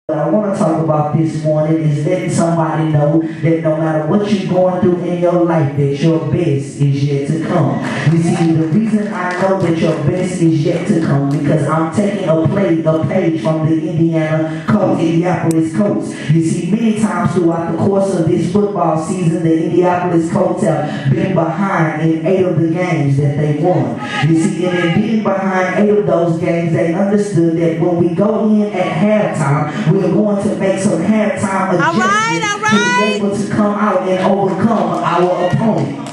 What I want to talk about this morning is letting somebody know that no matter what you're going through in your life, that your best is yet to come. You see, the reason I know that your best is yet to come because I'm taking a page from the Indianapolis Colts. You see, many times throughout the course of this football season, the Indianapolis Colts have been behind in 8 of the games that they won. You see, and in being behind 8 of those games, they understood that when we go in at halftime, we're going to make some halftime adjustments to be able to come out and overcome our opponent.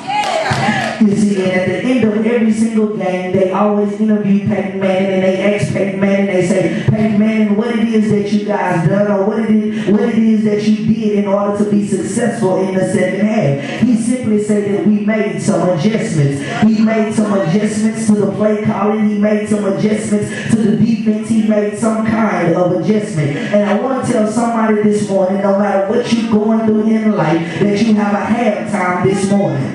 You see, and at the end of every single game, they always interview Peyton Manning and they ask Peyton Manning, they say, Peyton Manning, what it is that you guys done or what it is that you did in order to be successful in the second half. He simply said that we made some adjustments. He made some adjustments to the play calling. He made some adjustments to the defense. He made some kind of adjustment. And I want to tell somebody this morning, no matter what you're going through in life, that you have a halftime this morning.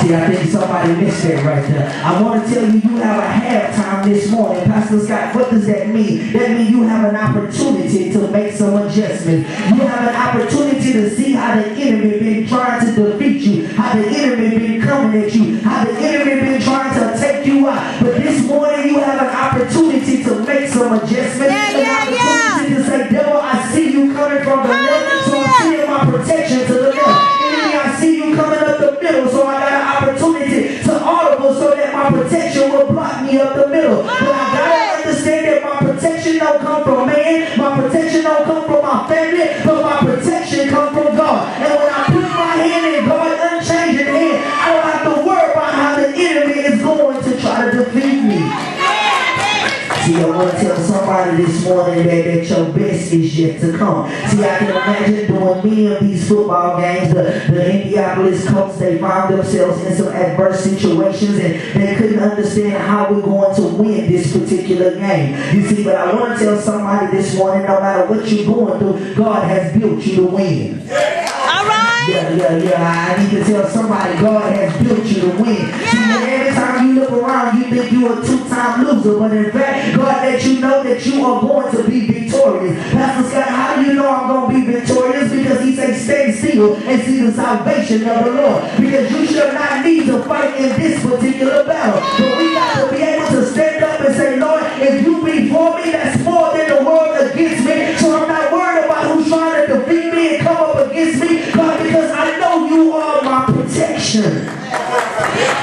See, I think somebody missed that right there. I want to tell you, you have a halftime this morning. Pastor Scott, what does that mean? That means you have an opportunity to make some adjustments. You have an opportunity to see how the enemy been trying to defeat you, how the enemy been coming at you, how the enemy been trying to take you out. But this morning, you have an opportunity to make some adjustments. An opportunity to say, devil, I see you coming from the left, so I'm seeing my protection to the left. Enemy, I see you coming up the middle, so I got an opportunity to audible so that my protection will block me up the middle. But I gotta understand that my protection don't come from man, my protection don't come from my family, but my protection comes from God. And when I put my hand in God's unchanging hand, I don't have to worry about how the enemy is going to try to defeat me. See, I want to tell somebody this morning that your best is yet to come. See, I can imagine during many of these football games, the Indianapolis Colts, they found themselves in some adverse situations and they couldn't understand how we're going to win this particular game. You see, but I want to tell somebody this morning, no matter what you're going through, God has built you to win. I need to tell somebody God has built you to win. See, every time you look around, you think you're a 2-time loser, but in fact, God let you know that you are going to be victorious. Pastor Scott, how do you know I'm going to be victorious? Because he says, stand still and see the salvation of the Lord. Because you shall not need to fight in this particular battle. But we got to be able to stand up and say, Lord, if you be for me, that's more than the world against me. So I'm not worried about who's trying to defeat me and come up against me, God, because I know you are my protection.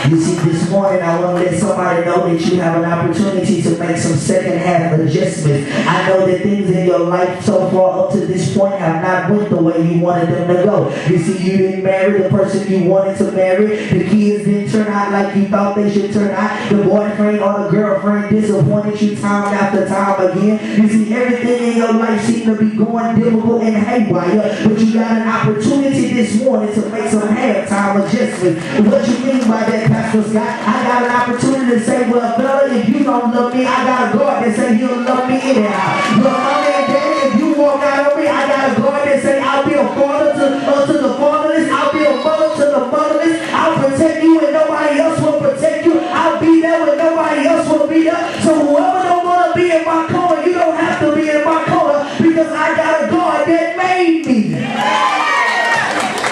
You see, this morning I want to let somebody know that you have an opportunity to make some second half adjustments. I know that things in your life so far up to this point have not went the way you wanted them to go. You see, you didn't marry the person you wanted to marry. The kids didn't turn out like you thought they should turn out. The boyfriend or the girlfriend disappointed you time after time again. You see, everything in your life seems to be going difficult and haywire, but you got an opportunity this morning to make some halftime adjustments. What you mean by that, Pastor Scott? I got an opportunity to say, well, fella, if you don't love me, I got a God that say he'll love me anyhow. But mama and daddy, if you walk out on me, I got a God that say I'll be a father to the fatherless, I'll be a mother to the motherless, I'll protect you when nobody else will protect you, I'll be there when nobody else will be there. So whoever don't want to be in my corner, you don't have to be in my corner because I got a God that made me.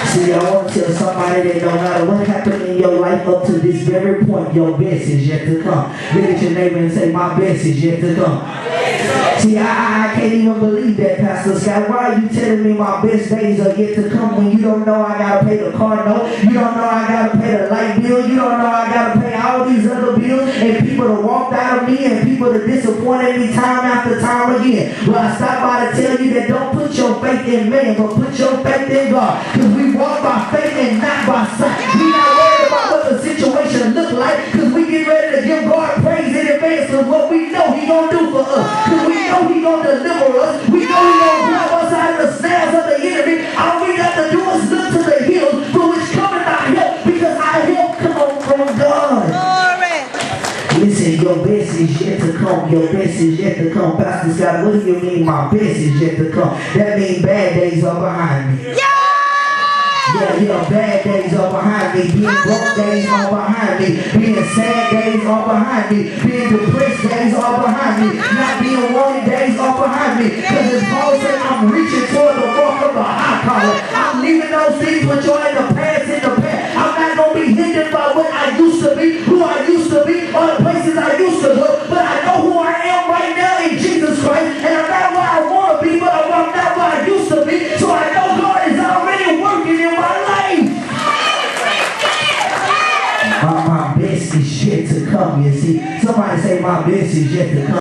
See, I want to tell somebody that no matter what happened in your life up to this very point, your best is yet to come. Look at your neighbor and say, my best is yet to come. See, I can't even believe that, Pastor Scott. Why are you telling me my best days are yet to come when you don't know I got to pay the car note, you don't know I got to pay the light bill, you don't know I got to pay all these other bills, and people that walked out of me and people that disappointed me time after time again. Well, I stopped by to tell you that don't put your faith in man, but put your faith in God. Because we walk by faith and not by sight. We're not worried about what the situation look like because we get ready to give God praise in advance of what we know He gonna do for us. Because we know He gonna deliver us. We know He gonna grab us out of the snares of the enemy. All we got to do is look to the hills for which cometh our help, because our help comes from God. Glory. Listen, your best is yet to come. Your best is yet to come. Pastor Scott, what do you mean my best is yet to come? That means bad days are behind me. Yeah! Yeah, bad days are behind me. Being broke days are behind me. Being sad days are behind me. Being depressed days are behind me. Not being wanted days are behind me. Because as Paul said, I'm reaching toward the mark of the high calling. I'm leaving those things which are in the past in the past. I'm not going to be hindered by what I used to be, who I used to be, or the places I used to go. But I know who I am right now in Jesus Christ. And I'm not where I want to be, but I'm not where I used to be. So I know God is already working in my life. My best is yet to come, you see. Somebody say my best is yet to come.